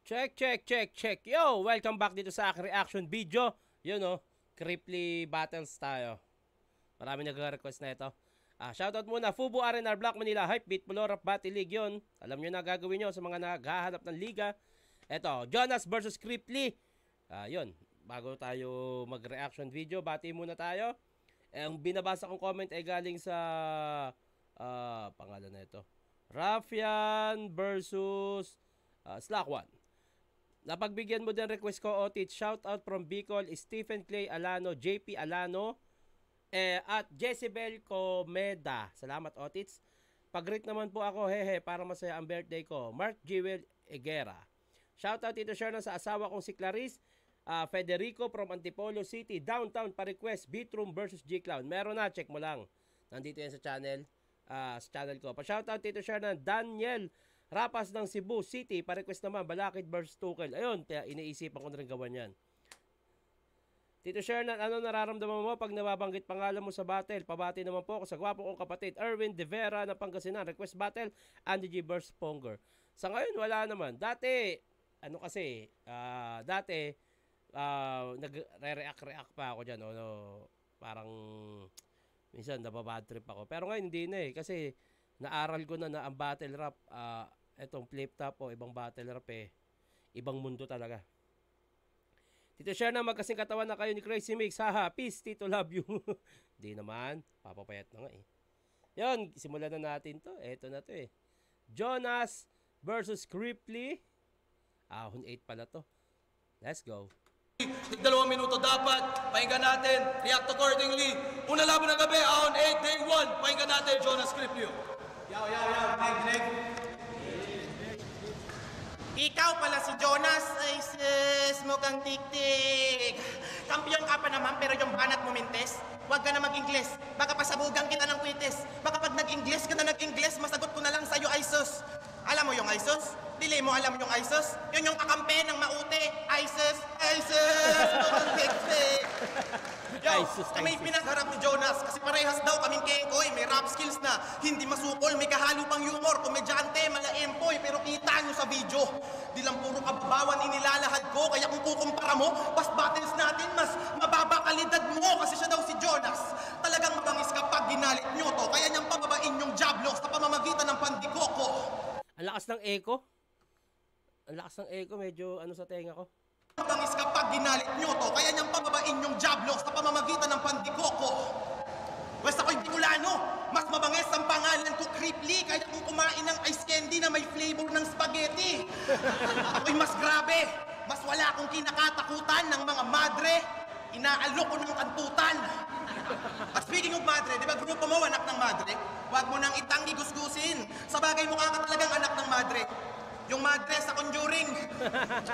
Check, check, check, check. Yo, welcome back dito sa aking reaction video. Yun o, Cripply Battles tayo. Marami nag-request na ito. Shoutout muna, Fubo RNR Black Manila, Hypebeat, Pulorap, Battle League yun. Alam nyo na gagawin nyo sa mga naghahanap ng liga. Ito, Jonas versus Cripply. Yun, bago tayo mag-reaction video, bati muna tayo. Ang binabasa kong comment ay galing sa pangalan na ito. Rafian versus Slack One. Napagbigyan mo din request ko, Otit. Shoutout from Bicol, Stephen Clay Alano, JP Alano, at Jezebel Comeda. Salamat, Otits. Pag-greet naman po ako, hehe, para masaya ang birthday ko. Mark Jewel Egera. Shoutout Tito Sherna sa asawa kong si Clarice. Federico from Antipolo City, downtown, pa-request, Beatroom versus G-Clown. Meron na, check mo lang. Nandito yan sa channel ko. Pa-shoutout Tito Sherna, Daniel Rapas ng Cebu City, pa-request naman, Balakid versus Tukel. Ayun, kaya iniisipan ko na rin gawan yan. Tito Shernan, ano nararamdaman mo pag nababanggit pangalan mo sa battle? Pabati naman po ako sa gwapo kong kapatid, Erwin De Vera ng Pangasinan. Request battle, Andy G versus Ponger. Sa ngayon, wala naman. Dati, nagre-react pa ako dyan. Parang, minsan, nababad trip ako. Pero ngayon, hindi na eh. Kasi, naaral ko na ang battle rap, etong flip top o ibang battle rap ibang mundo talaga. Tito share na magkasing katawan na kayo ni Crazy Mix. Haha, peace, Tito, love you. Di naman, papapayat na nga eh. Yun, simulan na natin to. Eto na to eh. Jonas versus Cripply. 8 pala to. Let's go. 2 minuto dapat, pakinggan natin, react accordingly. Una laban ng gabi, ahon 8, day 1, pakinggan natin, Jonas Cripply. Yaw, leg. Ikaw pala si Jonas, ay sis, mukhang tik-tik. Kampiyon ka pa naman, pero yung banat mo mintes. Huwag ka na mag-Ingles, baka pasabugan kita ng kwites. Baka pag nag-Ingles ka na nag-Ingles, masagot ko na lang sa'yo ay sus. Alam mo yung ISIS? Dili mo alam yung ISIS? Yun yung kakampi ng maute. ISIS! Mukhang tik-tik. Yo, kami pinagharap ni Jonas kasi parehas daw kaming kengkoy, may rap skills na, hindi masukol, may kahalo pang humor, komedyante, malaempoy, pero kita nyo sa video. Di lang puro kabawan inilalahad ko, kaya kung kukumpara mo, past battles natin, mas mababa kalidad mo kasi siya daw si Jonas. Talagang mabangis kapag ginalit nyo to, kaya niyang pababain yung joblocks sa pamamagitan ng pandikoko. Ang lakas ng echo. Ang lakas ng echo, medyo ano sa tenga ko. Mabangis kapag ginalit nyo to, kaya niyang pababain yung joblocks sa pamamagitan ng pandikoko. Basta ako'y Bicolano, mas mabangis ang pangalan ko Cripply, kaya kung kumain ng ice candy na may flavor ng spaghetti. Ako'y mas grabe, mas wala akong kinakatakutan ng mga madre, inaalok ko ng kantutan. At speaking of madre, di ba grupo mo anak ng madre? Huwag mo nang itanggi gusgusin, sa bagay mukha ka talagang anak ng madre. Yung madre sa Conjuring.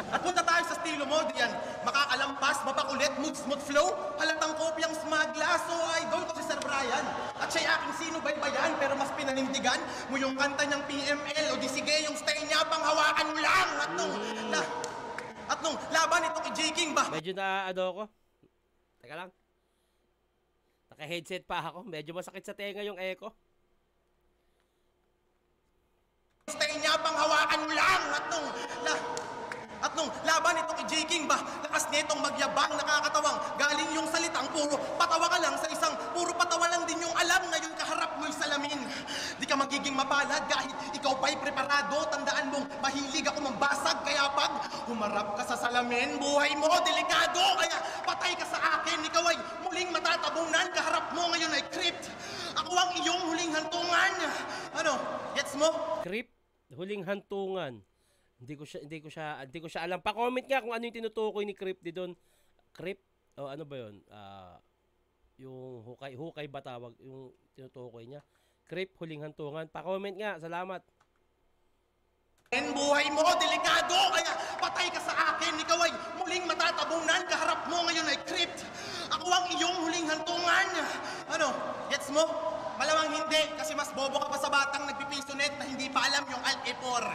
At punta tayo sa estilo mo, diyan. Makakalampas, mapakulit, smooth flow. Halatang kopyang smagla, so idol ko si Sir Brian. At siya'y aking sinubaybayan, pero mas pinanindigan mo yung kanta niyang PML. O di sige, yung stay niya, panghawakan mo lang. At nung laban ito kay J. King ba? Medyo na ako. Teka lang. Naka-headset pa ako. Medyo masakit sa tenga yung echo. Stay niya, panghawakan mo lang. At nung laban ito kay J. King ba, lakas nitong magyabang, nakakatawang. Galing yung salitang puro patawa ka lang sa isang, puro patawa lang din yung alam. Ngayon kaharap mo'y salamin. Di ka magiging mapalad kahit ikaw pa'y preparado. Tandaan mong mahilig ako mambasag, kaya pag humarap ka sa salamin, buhay mo delikado. Kaya patay ka sa akin, ikaw ay muling matatabunan. Kaharap mo ngayon ay crypt. Ako ang iyong huling hantungan. Ano, gets mo? Crypt, huling hantungan. Hindi ko siya alam. Pa-comment nga kung ano yung tinutukoy ni Crypt doon. Crypt o ano ba 'yon? Yung hukay ba tawag yung tinutukoy niya? Crypt, huling hantungan. Pa-comment nga. Salamat. Buhay mo delikado, kaya patay ka sa akin. Ikaw ay muling matatabunan. Kaharap mo ngayon ay crypt. Ako ang iyong huling hantungan. Ano, gets mo? Malamang hindi, kasi mas bobo ka pa sa batang nagpipisonet na hindi pa alam yung Alt-E4.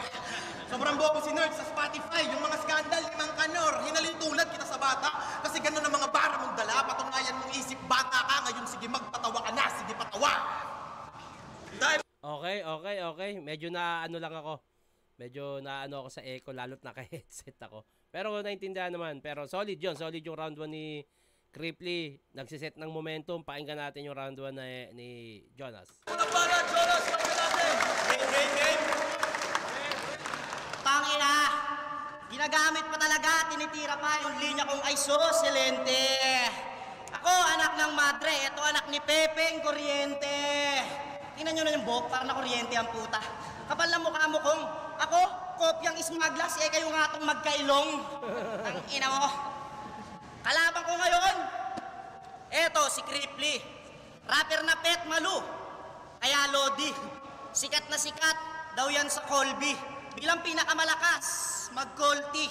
Sobrang bobo si Nerd sa Spotify, yung mga skandal, 5 kanor. Hinalintulad kita sa bata, kasi gano'n ang mga bara mong dala. Patunayan mong isip bata ka, ngayon sige magpatawa ka na, sige patawa. Dahil Okay. Medyo na ano lang ako. Medyo naano ako sa echo lalo't naka-headset ako. Pero naintindihan naman. Pero solid yun. Solid yung round 1 ni Cripply. Nagsiset ng momentum. Pakinggan natin yung round 1 ni Jonas. Una para, Jonas, pakinggan natin. Game. Tangina! Ginagamit pa talaga, tinitira pa yung linya kong ISO, silente. Ako, anak ng madre. Ito, anak ni Pepeng Kuryente. Tingnan nyo na yung buhok, parang na kuryente ang puta. Kapal na mukha mo kong, ako, kopyang ismaglas, kayo nga itong magkailong. Ang ina mo. Kalaban ko ngayon, eto, si Cripply. Rapper na Pet Malu. Kaya Lodi. Sikat na sikat, daw yan sa Colby. Bilang pinakamalakas, mag-Colty.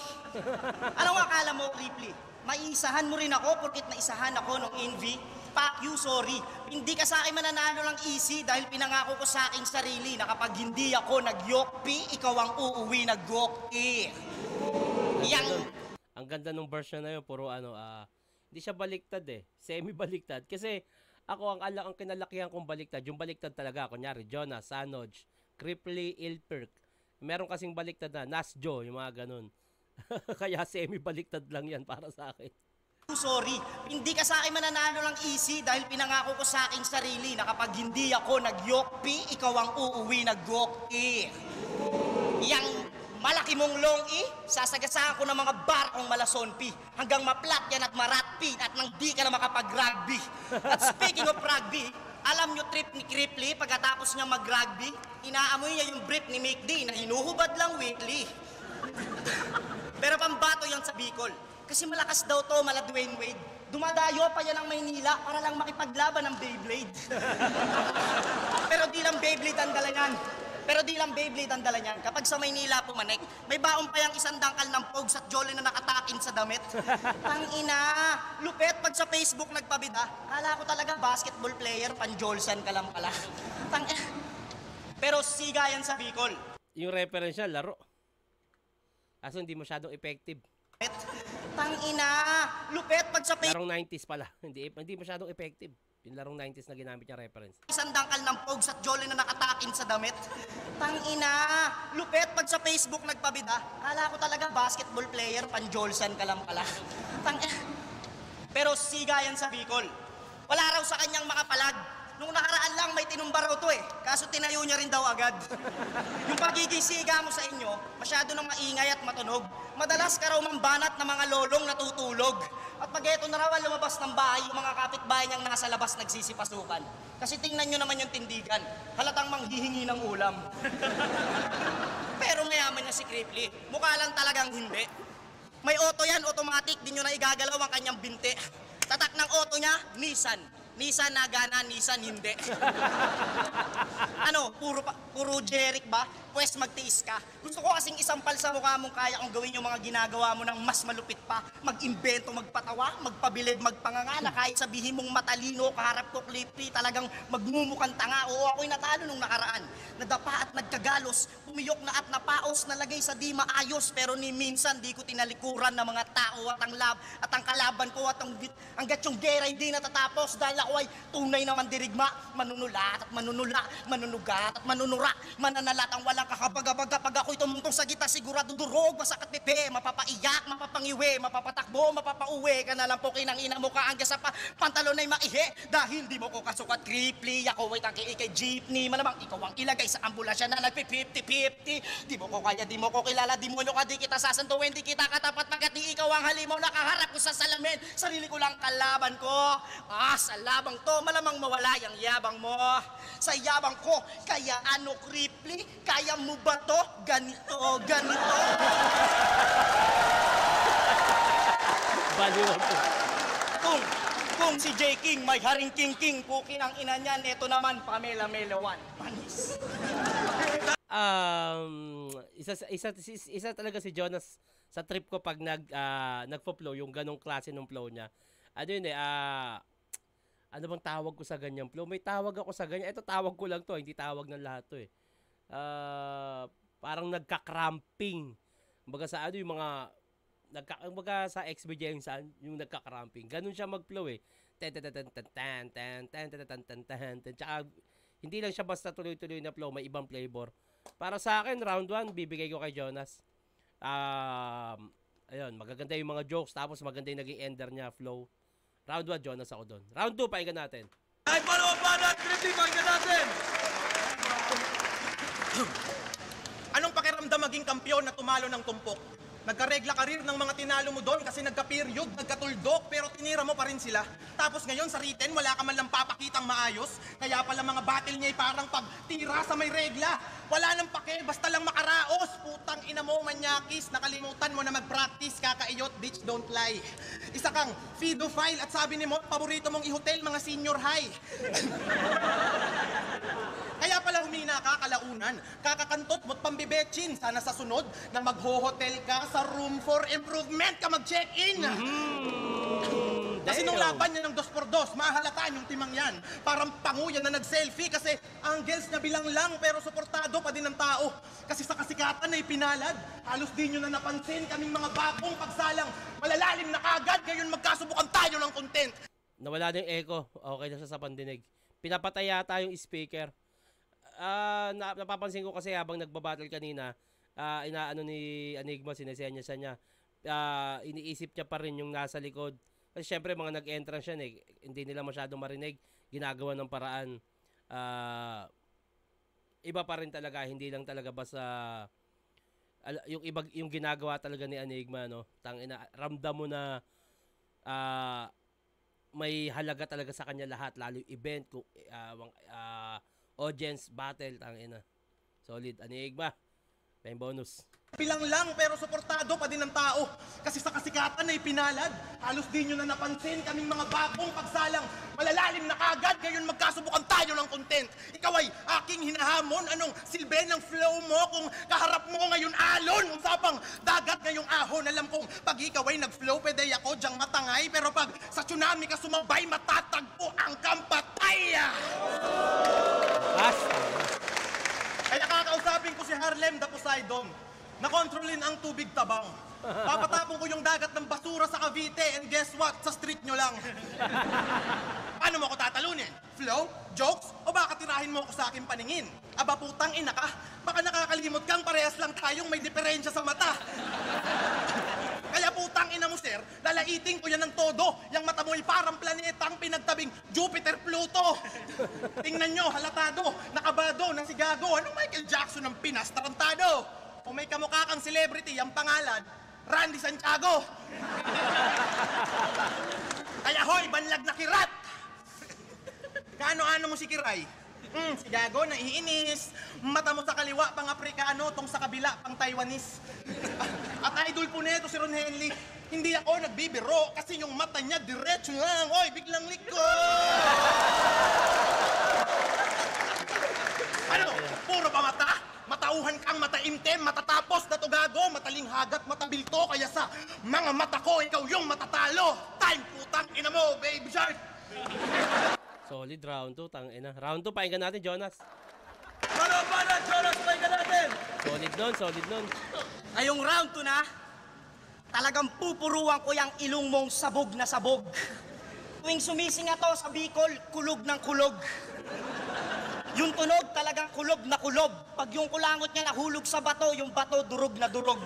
Anong akala mo, Cripply? Maiisahan mo rin ako porkit naisahan ako nung Envy? Fuck you, sorry. Hindi ka sa akin mananalo lang easy dahil pinangako ko sa aking sarili na kapag hindi ako nag-yokpi, ikaw ang uuwi nag-gokti. Yang... Ang ganda nung version na yun, puro hindi siya baliktad semi-baliktad. Kasi ako, ang kinalakihan kong baliktad, yung baliktad talaga, kunyari, Jonas, Sanoj, Cripply, Ilperk. Meron kasing baliktad na, Nasjo, yung mga ganun. Kaya semi-baliktad lang yan para sa akin. Sorry, hindi ka sa akin mananalo lang easy dahil pinangako ko sa aking sarili na kapag hindi ako nag-yokpi, ikaw ang uuwi nag-gokti. Yang malaki mong long sasagasaan ko ng mga barkong malasonpi hanggang maplat yan at maratpi at nang di ka na makapag-rugby. At speaking of rugby, alam nyo trip ni Cripply pagkatapos niya mag-rugby, inaamoy niya yung brief ni Mick D na hinuhubad lang weekly. Pero pambato yan sa Bicol. Kasi malakas daw to, mala Dwayne Wade. Dumadayo pa yan ng Maynila para lang makipaglaban ng Beyblade. Pero di lang Beyblade ang dala niyan. Kapag sa Maynila pumanik, may baon pa yung isang dangkal ng pogs at jolly na nakatakin sa damit. Tangina, lupet pag sa Facebook nagpabida. Kala ko talaga basketball player, pan-Jolson ka lang pala. Pero siga yan sa Bicol. Yung reference niya, laro. Kaso hindi masyadong effective. Tangina, lupet pag sa Larong 90s pala. Hindi masyadong effective. Yung larong 90s na ginamit niya reference. Isang dangkal ng pogs at jolly na nakatakin sa damit. Tangina, lupet pag sa Facebook nagpabida. Kala ko talaga basketball player, pan-Jolson ka lang pala. Pero siga yan sa Bicol. Wala raw sa kanyang makapalag. Nung nakaraan lang may tinumba raw to kaso tinayo niya rin daw agad. Yung pagiging siga mo sa inyo, masyado nang maingay at matunog. Madalas ka raw mambanat ng mga lolong natutulog. At pag eto na raw ang lumabas ng bahay, yung mga kapitbahay niyang nasa labas nagsisipasukan. Kasi tingnan nyo naman yung tindigan, halatang manghihingi ng ulam. Pero mayaman niya si Cripply, mukha lang talagang hindi. May auto yan, automatic, di nyo na igagalaw ang kanyang binte. Tatak ng auto niya, Nissan. Nissan nagana, Nissan hindi. Ano, puro generic ba? Pwes magtiis ka. Gusto ko kasing isampal sa mukha mong kaya kung gawin yung mga ginagawa mo ng mas malupit pa. Mag-imbento, magpatawa, magpabilib, magpanganga na kahit sabihin mong matalino, kaharap ko Cripply, talagang magmumukhang tanga. Oo, ako'y natalo nung nakaraan. Nadapa at nagkagalos, pumiyok na at napaos, nalagay sa di maayos. Pero ni minsan di ko tinalikuran ng mga tao at ang kalaban ko at hanggat yung gera hindi natatapos dahil ako ay tunay na mandirigma, manunulat at manunula, manunugat at manunura, mananalat ang walang kakabagabag kapag ako'y tumungtong sa gita, sigurado durog, masakat pipi, mapapaiyak, mapapangiwi, mapapatakbo, mapapauwi ka na lang po kinang ina mo ka hanggang sa pantalon ay maihi dahil di mo ko kasukat Cripply, ako ay tangki kay jeepney, malamang ikaw ang ilagay sa ambulansya na nagpi-50-50, di mo ko kaya, di mo ko kilala, di mo nyo ka, di kita sasantuin, di kita katapat pagkat di ikaw ang halimaw, nakaharap ko sa salamin, sarili ko lang kalaban ko, sa labang to, malamang mawala yung yabang mo. Sa yabang ko, kaya ano Cripply? Kaya mo ba to? Ganito. Baliwag po. Kung si J. King may haring king, pukin ang ina niyan, eto naman, Pamela Melawan. Panis. Isa talaga si Jonas sa trip ko pag nagfo-flow, yung ganong klase ng flow niya. Ano yun ano bang tawag ko sa ganyang flow? May tawag ako sa ganyan. Ito tawag ko lang to, hindi tawag ng lahat to parang nagka-cramping. Kumbaga sa yung mga kumbaga sa XBJ yung nagka-cramping. Ganun siya mag-flow Tsaka hindi lang siya basta tuloy-tuloy na flow, may ibang flavor. Para sa akin, round 1, bibigay ko kay Jonas. Ayun, magaganda yung mga jokes, tapos maganda yung naging ender niya, flow. Round 1, Jonas ako doon. Round 2, pakinggan natin. Ay, follow up na, Creepy, pakinggan natin. Anong pakiramdam maging kampiyon na tumalo ng tumpok? Nagkaregla karir ng mga tinalo mo doon kasi nagka-period, nagkatuldok, pero tinira mo pa rin sila. Tapos ngayon sa written, wala ka man lang papakitang maayos. Kaya pala mga battle niya ay parang pagtira sa may regla. Wala nang pake, basta lang makaraos. Putang ina mo, manyakis, nakalimutan mo na mag-practice, kakaiyot, bitch, don't lie. Isa kang fedophile at sabi ni mo, paborito mong i-hotel mga senior high. Kaya pala humina ka kalaunan, kakakantot mo't pambibetchin. Sana sa sunod, nang magho-hotel ka sa room for improvement ka mag-check-in. Kasi nung laban niya ng 2x2, mahalata yung timang yan. Parang panguyan na nag-selfie kasi angles na bilang lang pero suportado pa din ng tao. Kasi sa kasikatan ay pinalad, halos di nyo na napansin kaming mga bagong pagsalang. Malalalim na kagad, ngayon magkasubukan tayo ng content. Nawala na yung echo. Okay na siya sa pandinig. Pinapatay yata yung speaker. Napapansin ko kasi habang nagbabattle kanina, inaano ni Enigma, sinesenya siya niya. Iniisip niya pa rin yung nasa likod. Kasi syempre mga nag-entrance siya hindi nila masyadong marinig. Ginagawa ng paraan. Iba pa rin talaga, hindi lang talaga basta yung ginagawa talaga ni Enigma, no. Ramdam mo na may halaga talaga sa kanya lahat, lalo yung event, audience, battle, tangina. Solid, Enigma. May bonus. Bilang lang pero suportado pa din ng tao. Kasi sa kasikatan ay pinalad, halos di nyo na napansin kaming mga bagong pagsalang. Malalalim na kagad, ngayon magkasubukan tayo ng content. Ikaw ay aking hinahamon, anong silbi ng flow mo kung kaharap mo ngayon alon? Usapang dagat ngayong ahon, alam kong pag ikaw ay nag-flow, pwede ako dyang matangay. Pero pag sa tsunami ka sumabay, matatagpo ang kampatay. Kaya kakausapin ko si Harlem the Poseidon. Nakontrolin ang tubig tabang. Papatapon ko yung dagat ng basura sa Cavite and guess what? Sa street nyo lang. Paano mo ako tatalunin? Flow? Jokes? O baka tirahin mo ako sa aking paningin? Aba putang ina ka, baka nakakalimot kang parehas lang tayong may diferensya sa mata. Kaya putang ina mo sir, lalaiting ko yan ng todo. Yang mata mo ay parang planetang pinagtabing Jupiter, Pluto. Tingnan nyo, halatado, nakabado, nasigago. Anong Michael Jackson ng Pinas, tarantado? Kung may kamukha kang celebrity, ang pangalan, Randy Santiago. Kaya hoy, banlag na kirat! Kaano-ano mo si Kiray? Si Gago, naiinis. Mata mo sa kaliwa, pang Afrikano, tong sa kabila, pang Taiwanese. At idol po nito si Ron Henley. Hindi ako nagbibiro kasi yung mata niya diretso lang. Oy, biglang liko! Ano? Puro ba mata? Matauhan kang mataimtem, matatapos na to Gago, mataling hagat, matabilto, kaya sa mga mata ko, ikaw yung matatalo. Time, putang ina mo, baby shark! Solid, round 2, tangina. Round 2, pakinggan natin, Jonas. Follow up na, Jonas, pakinggan natin. Solid nun. Ngayong round 2 na, talagang pupuruan ko yung ilong mong sabog na sabog. Tuwing sumising to sa Bicol, kulog ng kulog. Yung tunog talagang kulob na kulob. Pag yung kulangot niya nahulog sa bato, yung bato durog na durog.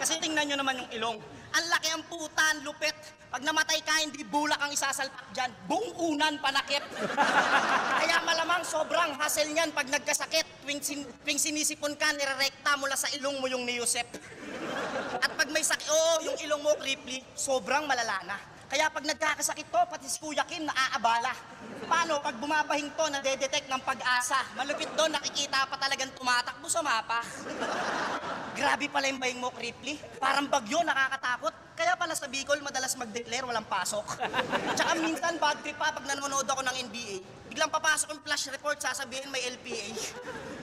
Kasi tingnan nyo naman yung ilong. Ang laki ang putan, lupit. Pag namatay ka, hindi bulak ang isasalpak dyan. Buong unan panakip. Kaya malamang sobrang hassle niyan pag nagkasakit. Tuwing sinisipon ka, nirerekta mula sa ilong mo yung ni Yusep. At pag may sakit, yung ilong mo, Cripply, sobrang malala na. Kaya pag nagkakasakit to, pati si Kuya Kim naaabala. Paano? Pag bumabahing to, nadedetect ng pag-asa. Malupit doon, nakikita pa talagang tumatakbo sa mapa. Grabe pala yung bahing mo, Cripply. Parang bagyo, nakakatakot. Kaya pala sa Bicol, madalas mag-declare, walang pasok. Tsaka minsan, bad trip pa pag nanonood ako ng NBA. Biglang papasok yung flash report, sasabihin may LPA.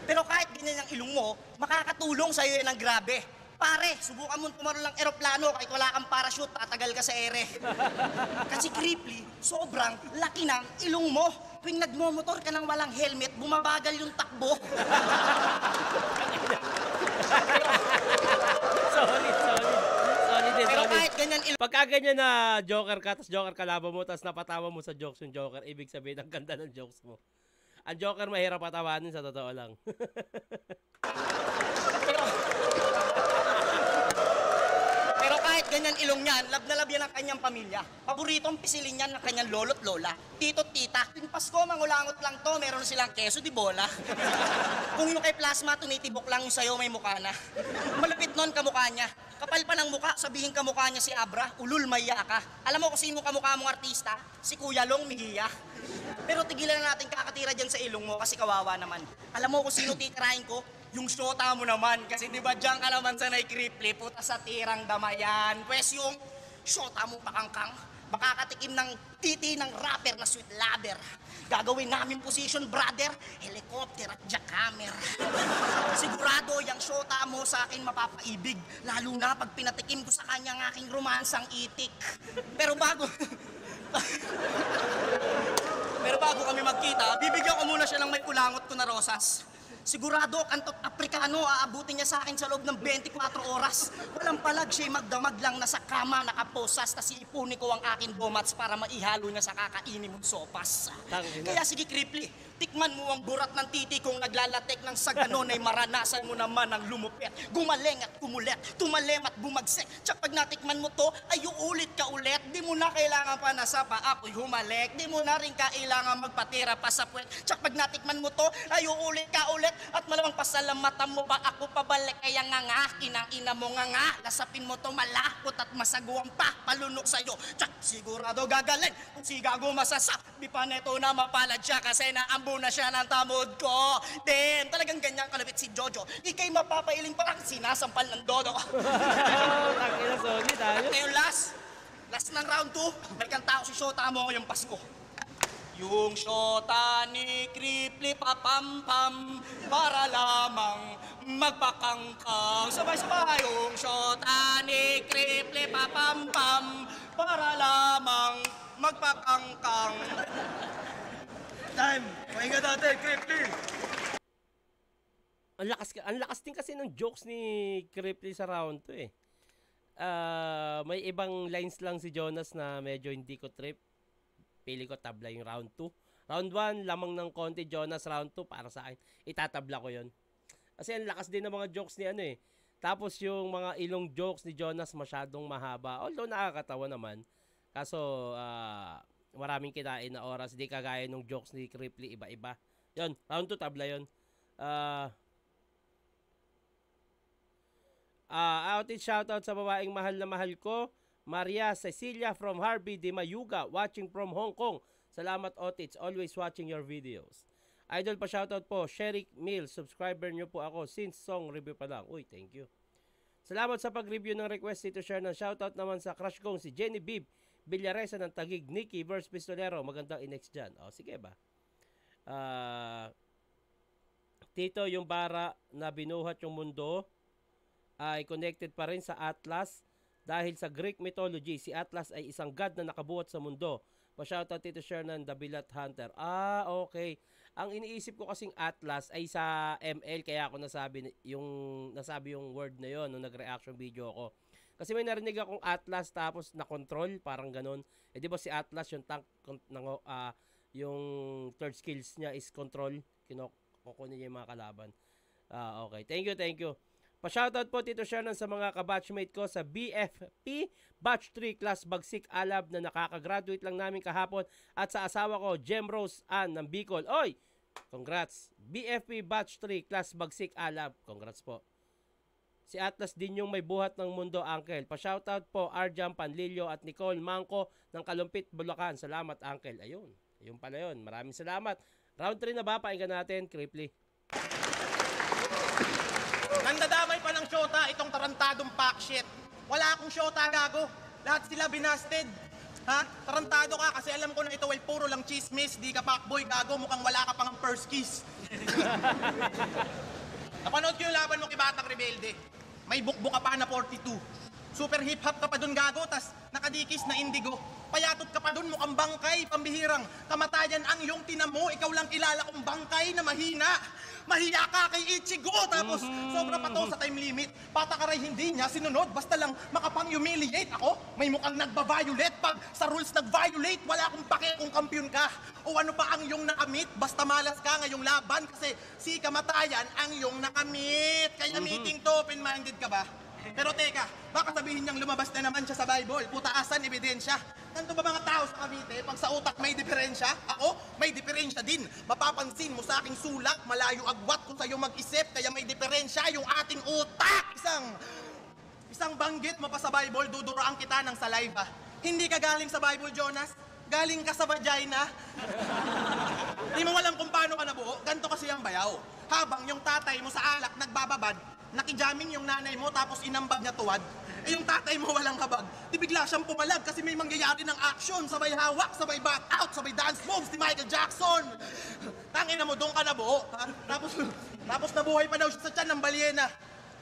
Pero kahit ganyan ang ilong mo, makakatulong sa'yo yan ng grabe. Pare, subukan mo tumaroon ng eroplano kahit wala kang parachute, tatagal ka sa ere. Kasi Cripply, sobrang laki ng ilong mo. Tuwing nagmomotor ka ng walang helmet, bumabagal yung takbo. Solid. Pero kahit ganyan ilong... Pagka ganyan na joker ka, tapos joker kalaban mo, tapos napatawa mo sa jokes yung joker, ibig sabihin, ang ganda ng jokes mo. Ang Joker mahirap patawanin sa totoo lang. Pero kahit ganyan ilong niyan, love na love yan ang kanyang pamilya. Paboritong pisilin niyan ng kanyang lolo't lola, tito't tita. Tuwing Pasko, mangulangot lang to, meron silang keso di bola. Kung yung kay Plasma, tunitibok lang yung sayo may mukha na. Malapit nun kamukha niya. Kapal pa ng mukha, sabihin kamukha niya si Abra, ulul maya ka. Alam mo kung sino kamukha mong artista? Si Kuya Long Mejia. Pero tigilan na natin kakatira dyan sa ilong mo kasi kawawa naman. Alam mo kung sino titirahin ko? Yung syota mo naman. Kasi di ba dyan ka naman sa nai-cripply, puta sa tirang damayan. Pwes yung syota mo pakangkang, makakatikim ng titi ng rapper na sweet lover. Gagawin namin position, brother, helicopter at jackhammer. Sigurado yung syota mo sa akin mapapaibig, lalo na pag pinatikim ko sa kanya ng aking romansang itik. Pero bago kami magkita, bibigyan ko muna siya ng may kulangot ko na rosas. Sigurado, kantot Aprikano, aabutin niya sa akin sa loob ng 24 oras. Walang palag siya magdamag lang nasa kama, nakaposas, tas iipuni ko ang akin domats para maihalo niya sa kakainin mong sopas. Kaya sige, Kripli, tikman mo ang burat ng titi kung naglalatek ng sa ganon ay maranasan mo naman ang lumupet. Gumaleng at kumulet, tumalem at bumagsek. Tsak pag natikman mo to, ay uulit ka ulit. Di mo na kailangan pa na sa paapoy humalek. Di mo na rin kailangan magpatira pa sa puwet. Tsak pag natikman mo to, ay uulit ka ulit. At malamang pasalamatan mo ba ako pabalik kaya nga inang-ina mo nga lasapin mo to malakot at masaguang pa palunok sa'yo. Tsak sigurado gagaling kung si gago masasap. Di pa neto na mapalad siya kasi naambo na siya ng tamod ko. Then talagang ganyan kalapit si Jojo. Ikay mapapailing parang sinasampal ng dodo. Tangina, solid tayo. Ngayon last ng round 2, may kanta ko si Shota mo ngayong Pasko. Yung syota ni Kripli papampam para lamang magpakangkang. Sabay-sabay. Yung syota ni Kripli papampam para lamang magpakangkang. Time. Pahinga natin, Kripli. Ang lakas din kasi ng jokes ni Kripli sa round 2 eh. May ibang lines lang si Jonas na medyo hindi ko trip. Pili ko tabla yung round 2. Round 1, lamang ng konti, Jonas. Round 2, para sa akin, itatabla ko yon. Kasi ang lakas din ng mga jokes ni ano eh. Tapos yung mga ilong jokes ni Jonas masyadong mahaba. Although nakakatawa naman. Kaso, maraming kinain na oras. Di kagaya ng jokes ni Kripli, iba-iba. Yon, round 2, tabla yon. Outage shoutout sa babaeng mahal na mahal ko. Maria Cecilia from Harvey de Mayuga, watching from Hong Kong. Salamat, Otits. Always watching your videos. Idol pa shoutout po, Sherik Mills. Subscriber nyo po ako since song review pa lang. Uy, thank you. Salamat sa pag-review ng request dito, share ng shoutout naman sa crush kong si Jenny Bib Villaresa ng Tagig, Nikki vs. Pistolero. Magandang inex dyan. O, sige ba? Tito, yung bara na binuhat yung mundo ay connected pa rin sa Atlas. Dahil sa Greek mythology, si Atlas ay isang god na nakabuhat sa mundo. Pa-shoutout Tito Shernan, The Bilat Hunter. Okay. Ang iniisip ko kasing Atlas ay sa ML, kaya ako nasabi yung word na yon nung nag-reaction video ako. Kasi may narinig akong Atlas tapos na-control, parang ganun. Eh di ba si Atlas, yung tank, yung third skills niya is control. Kinukunin niya yung mga kalaban. Okay. Thank you. Pa-shoutout po Tito Shernan sa mga kabatchmate ko sa BFP Batch 3 Class Bagsik Alab na nakaka-graduate lang namin kahapon at sa asawa ko Jem Rose Ann ng Bicol. Oy! Congrats! BFP Batch 3 Class Bagsik Alab. Congrats po. Si Atlas din yung may buhat ng mundo, Uncle. Pa-shoutout po Arjam Panlilio at Nicole Mangko ng Kalumpit, Bulacan. Salamat, Uncle. Ayun pala yun. Maraming salamat. Round 3 na ba? Painggan natin, Kripli. Nandadamay pa ng syota itong tarantadong packshit. Wala akong syota, gago. Lahat sila binasted. Ha? Tarantado ka kasi alam ko na ito ay puro lang chismis. Di ka fuckboy, gago. Mukhang wala ka pang first kiss. Napanood ko yung laban mo kay Batang Rebelde. May bukbuk ka pa na 42. Super hip-hop ka pa dun, gago, tas nakadikis na indigo. Payatot ka pa dun, mukhang bangkay, pambihirang kamatayan ang iyong tinamo. Ikaw lang kilala kong bangkay na mahina. Mahiya ka kay Ichigo, tapos sobra pa to sa time limit. Patakaray hindi niya sinunod, basta lang makapang-humiliate ako. May mukhang nagba-violate, pag sa rules nag-violate, wala akong pake kung kampiyon ka. O ano pa ang iyong nakamit, basta malas ka ngayong laban, kasi si kamatayan ang iyong nakamit. Kaya meeting to, open-minded ka ba? Pero teka, baka sabihin niyang lumabas na naman siya sa Bible. Putaasan, ebidensya. Ganito ba mga tao sa Cavite? Pag sa utak may diferensya, ako may diferensya din. Mapapansin mo sa aking sulak, malayo agwat kung sa'yo mag-isip, kaya may diferensya yung ating utak. Isang banggit mo pa sa Bible, duduraan kita ng saliva. Hindi ka galing sa Bible, Jonas. Galing ka sa vagina. Hindi mo alam kung paano ka nabuo. Ganito kasi ang bayaw. Habang yung tatay mo sa alak nagbababad, nakijaming yung nanay mo tapos inambag niya tuwad. Eh yung tatay mo walang habag. Di bigla siyang pumalag kasi may mangyayari ng action. Sabay hawak, sabay back out, sabay dance moves ni Michael Jackson. Tangina mo, doon ka nabuo. Ha? Tapos nabuhay pa daw siya sa tiyan ng balyena.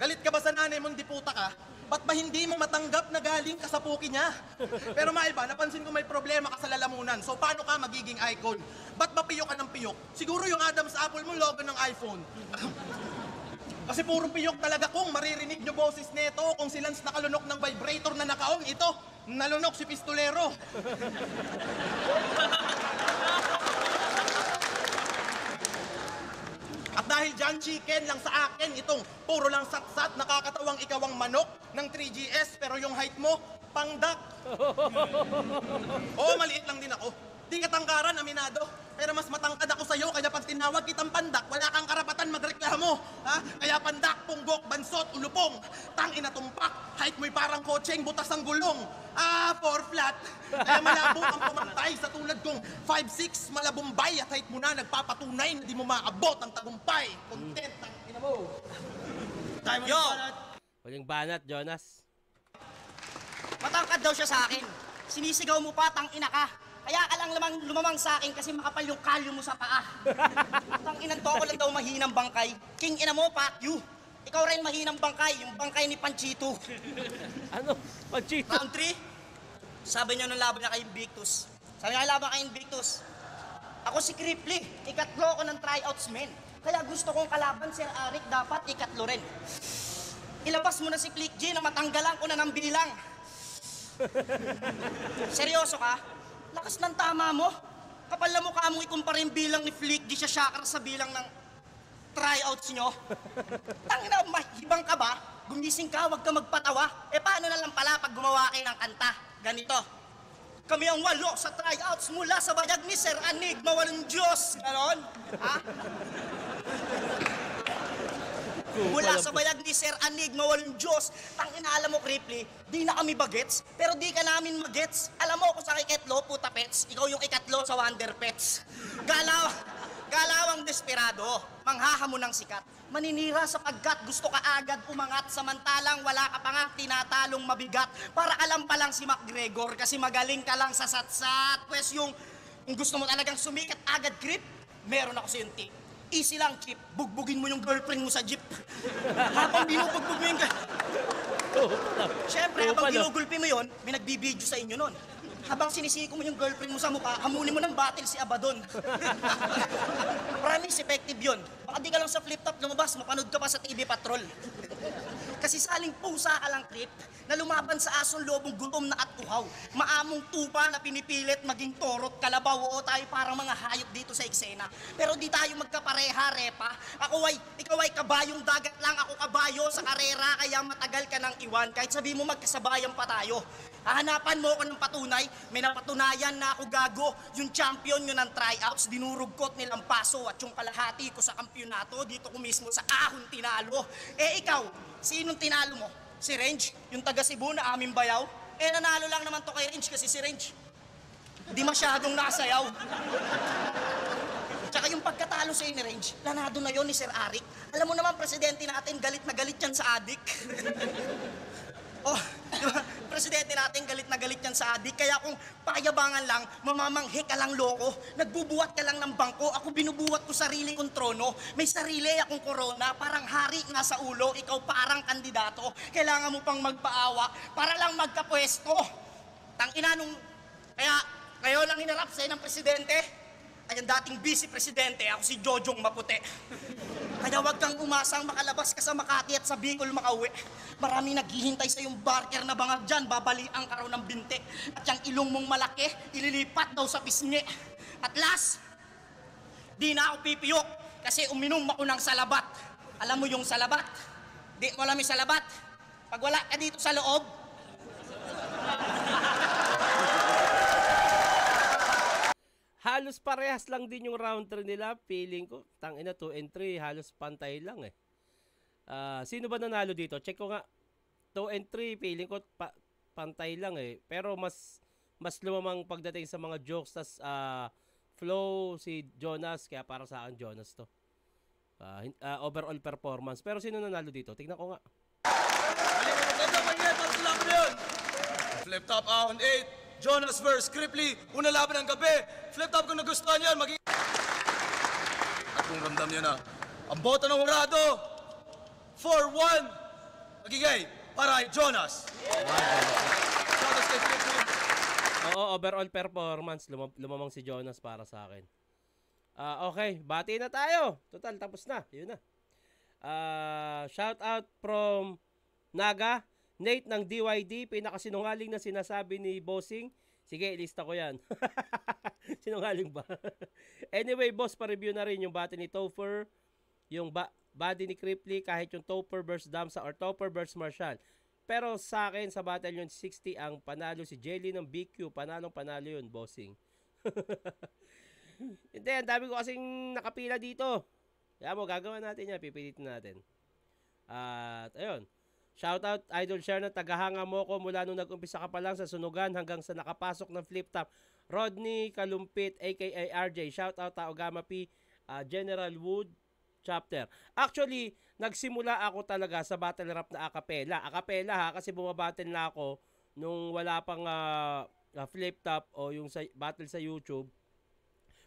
Galit ka ba sa nanay mo, hindi puta ka? Ba't ba hindi mo matanggap na galing ka sa puki niya? Pero Maiba, napansin ko may problema ka sa lalamunan. So paano ka magiging icon? Ba't ba piyok ka ng piyok? Siguro yung Adam's Apple mo logo ng iPhone. Kasi puro piyok talaga kung maririnig nyo boses nito. Kung si Lance nakalunok ng vibrator na nakaong, ito, nalunok si Pistolero. At dahil dyan, chicken lang sa akin, itong puro lang satsat, nakakatawang ikaw ang manok ng 3GS, pero yung height mo, pangdak. Oo, maliit lang din ako. Di ka tangkaran, aminado. Pero mas matangkad ako sa'yo, kaya pag tinawag kitang pandak, wala kang karapatan magreklamo. Ha? Kaya pandak, punggok, bansot, ulupong. Tangina tumpak, height mo'y parang kotseng, butas ang gulong. 4 flat. Kaya malabo ang pumantay sa tulad kong 5'6", malabumbay. At height mo na nagpapatunay na di mo maabot ang tagumpay. Content, tangina mo. Yo! Huling banat, Jonas. Matangkad daw siya sa akin. Sinisigaw mo pa, tangina ka. Kaya ka lang lumamang sa akin kasi makapal yung kalyo mo sa paa. Tanginan to, ako lang daw mahinang bangkay. King ina mo, fuck you. Ikaw rin mahinang bangkay, yung bangkay ni Panchito. Ano? Panchito? Round 3, sabi niya nung laban niya kay Invictus. Sabi niya laban kay Invictus, ako si Cripply, ikatlo ko ng tryouts, men. Kaya gusto kong kalaban, Sir Arik, dapat ikatlo rin. Ilabas mo na si Click G na matanggalan ko na ng bilang. Seryoso ka? Lakas ng tama mo. Kapal na mukha mong ikumpara yung bilang ni Flick G sa Shakra sa bilang ng tryouts nyo. Tangina, mahibang ka ba? Gumising ka, wag ka magpatawa. Eh paano na lang pala pag gumawa kayo ng kanta? Ganito. Kami ang 8 sa tryouts mula sa bayag ni Sir Enigma, walang Diyos. Ganon? Ha? Mula sa bayag ni Sir Enigma, walang Diyos. Tangina, alam mo, Cripply, di na kami bagets, pero di ka namin magets. Alam mo, kung sa ikatlo, puta pets, ikaw yung ikatlo sa Wonder Pets. Galawang desperado, manghahamon ng sikat. Maninira sapagkat gusto ka agad umangat, samantalang wala ka pa nga tinatalong mabigat. Para alam pa lang si McGregor kasi magaling ka lang sa satsat. Pues yung gusto mo talagang sumikat agad, Grip, meron ako sa yung tip. Easy lang, Chip. Bugbugin mo yung girlfriend mo sa jeep. Habang binubugbog mo yung Siyempre, habang ginugulpi mo yun, may nagbibideo sa inyo nun. Habang sinisiko mo yung girlfriend mo sa mukha, hamunin mo ng battle si Abaddon. Promise, effective yun. Baka di ka lang sa flip-top lumabas, mapanood ka pa sa TV Patrol. Kasi saling pusa ka lang, Trip, na lumaban sa asong lobong gutom na at uhaw. Maamong tupa na pinipilit maging torot kalabaw. Oo, tayo parang mga hayop dito sa eksena. Pero di tayo magkapareha, Repa. Ikaw ay kabayong dagat lang, ako kabayo sa karera, kaya matagal ka nang iwan. Kahit sabi mo magkasabayan pa tayo. Hahanapan mo ako ng patunay, may napatunayan na ako gago. Yung champion nyo ng tryouts, dinurugkot nilang paso at yung kalahati ko sa kampyonato, dito ko mismo sa ahon tinalo. Eh ikaw, sinong tinalo mo? Si Range, yung taga Cebu na aming bayaw? Eh nanalo lang naman to kay Range kasi si Range di masyadong nasayaw. Tsaka yung pagkatalo sa ni Range, lanado na yon ni Sir Arik. Alam mo naman, presidente natin, galit na galit yan sa adik. Oh, diba? Presidente natin galit na galit yan sa adik. Kaya kung pakiyabangan lang, mamamanghi ka lang loko. Nagbubuhat ka lang ng bangko. Ako binubuhat ko sarili kong trono. May sarili akong korona. Parang hari nga sa ulo. Ikaw parang kandidato. Kailangan mo pang magpaawa para lang magkapwesto. Tangina nung... Kaya kayo lang hinarap sa'yo ng presidente. Ay, ang dating vice-presidente, ako si Jojong Maputi. Kaya wag kang umasang makalabas ka sa Makati at sa Bicol makauwi. Maraming naghihintay sa yung barker na bangag dyan, babaliang ka raw ng binti. At yung ilong mong malaki, ililipat daw sa pisngi. At last, di na ako pipiyok kasi uminom ako ng salabat. Alam mo yung salabat? Di mo alam yung salabat? Pag wala ka dito sa loob, halos parehas lang din yung round 3 nila. Feeling ko, tangina 2 and 3, halos pantay lang eh. Sino ba nanalo dito? Check ko nga. 2 and 3, feeling ko pantay lang eh. Pero mas lumamang pagdating sa mga jokes. Tas flow si Jonas, kaya para sa akin Jonas to. Overall performance. Pero sino nanalo dito? Tingnan ko nga. Flip top on 8. Jonas versus Cripply. Una laban ng gabi. Flip top kung nagustuhan yan. At kung ramdam nyo na, ang boto ng hurado, 4-1. Magigay para kay Jonas. Jonas kay Cripply. Oo, overall performance. Lumamang si Jonas para sa akin. Okay, bati na tayo. Total, tapos na. Yun na. Shout out from Naga. Nate ng DYD, pinakasinungaling na sinasabi ni Bossing. Sige, ilista ko yan. Sinungaling ba? Anyway, boss, pa-review na rin yung bati ni Topher, yung body ni Cripply, kahit yung Topher versus Damsa or Topher versus Marshall. Pero sa akin, sa Battalion 60, ang panalo si Jelly ng BQ. Panalo yun, Bossing. Hindi, ang dami ko kasing nakapila dito. Kaya mo, gagawa natin yan. Pipilitin natin. At, ayun. Shoutout, Idol Share, na tagahanga mo ko mula nung nag-umpisa ka pa lang sa sunugan hanggang sa nakapasok ng flip top. Rodney Kalumpit, aka RJ. Shoutout, Taogama P, General Wood Chapter. Actually, nagsimula ako talaga sa battle rap na acapella. Acapella ha, kasi bumabattle na ako nung wala pang flip top o yung battle sa YouTube.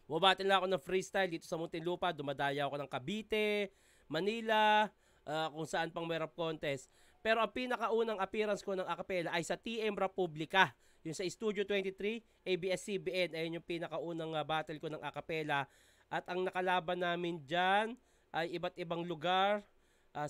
Bumabattle na ako ng freestyle dito sa Muntinlupa. Dumadaya ako ng Cavite, Manila, kung saan pang may rap contest. Pero ang pinakaunang appearance ko ng acapella ay sa TM Republica. Yung sa Studio 23, ABS-CBN. Ayun yung pinakaunang battle ko ng acapella. At ang nakalaban namin dyan ay iba't ibang lugar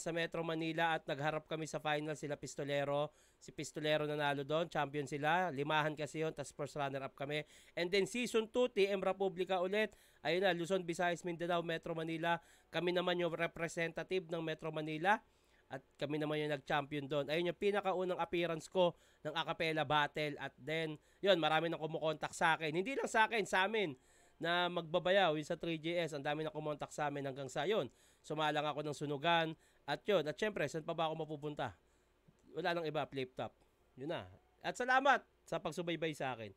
sa Metro Manila. At nagharap kami sa final sila Pistolero. Si Pistolero nanalo doon. Champion sila. 5 kasi yun. Tapos first runner-up kami. And then Season 2, TM Republica ulit. Ayun na, Luzon, Visayas, Mindanao, Metro Manila. Kami naman yung representative ng Metro Manila. At kami naman yung nag-champion doon. Ayun yung pinakaunang appearance ko ng acapella battle. At then, yun, marami nang kumukontak sa akin. Hindi lang sa akin, sa amin, na magbabayaw. Yung sa 3GS, ang dami nang kumontak sa amin hanggang sa yun. Sumalang ako ng sunugan. At yun, at syempre, saan pa ba ako mapupunta? Wala nang iba, flip top. Yun na. At salamat sa pagsubaybay sa akin.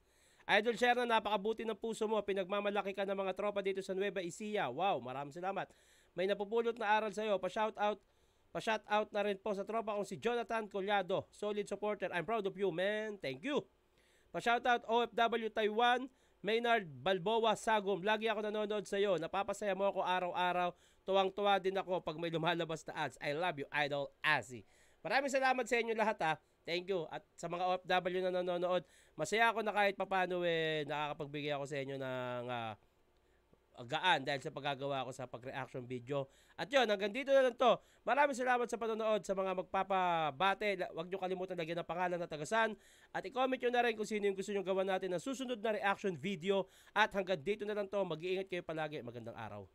Idol Share, na napakabuti ng puso mo. Pinagmamalaki ka ng mga tropa dito sa Nueva Ecija. Wow, maraming salamat. May napupulot na aral sa'yo. Pa-shoutout na rin po sa tropa kong si Jonathan Collado. Solid supporter. I'm proud of you, man. Thank you. Pa-shoutout OFW Taiwan, Maynard Balboa Sagum. Lagi ako nanonood sa iyo. Napapasaya mo ako araw-araw. Tuwang-tuwa din ako pag may lumalabas na ads. I love you, Idol Azzy. Maraming salamat sa inyo lahat ha. Thank you. At sa mga OFW na nanonood, masaya ako na kahit papano nakakapagbigay ako sa inyo ng gaan dahil sa paggagawa ko sa pag-reaction video. At yun, hanggang dito na lang to. Maraming salamat sa panonood. Sa mga magpapabate, huwag nyo kalimutan lagyan ng pangalan na tagasan. At i-comment nyo na rin kung sino yung gusto nyo gawa natin ng susunod na reaction video. At hanggang dito na lang to. Mag-iingat kayo palagi. Magandang araw.